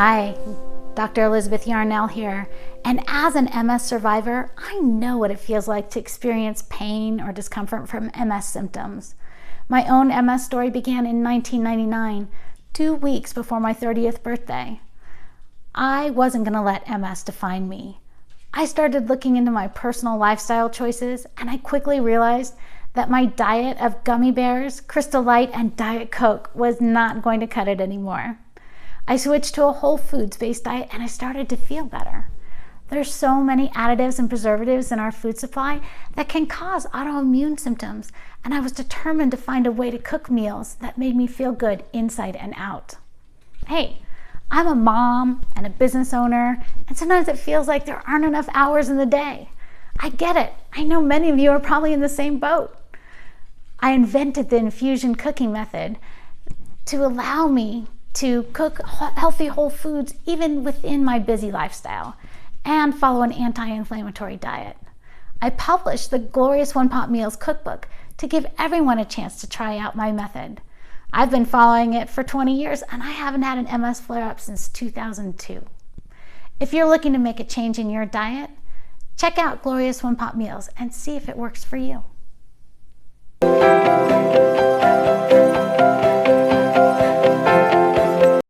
Hi, Dr. Elizabeth Yarnell here, and as an MS survivor, I know what it feels like to experience pain or discomfort from MS symptoms. My own MS story began in 1999, 2 weeks before my 30th birthday. I wasn't going to let MS define me. I started looking into my personal lifestyle choices, and I quickly realized that my diet of gummy bears, Crystal Light, and Diet Coke was not going to cut it anymore. I switched to a whole foods-based diet and I started to feel better. There's so many additives and preservatives in our food supply that can cause autoimmune symptoms, and I was determined to find a way to cook meals that made me feel good inside and out. Hey, I'm a mom and a business owner, and sometimes it feels like there aren't enough hours in the day. I get it. I know many of you are probably in the same boat. I invented the Infusion cooking method to allow me to cook healthy whole foods even within my busy lifestyle and follow an anti-inflammatory diet. I published the Glorious One Pot Meals cookbook to give everyone a chance to try out my method. I've been following it for 20 years and I haven't had an MS flare-up since 2002. If you're looking to make a change in your diet, check out Glorious One Pot Meals and see if it works for you.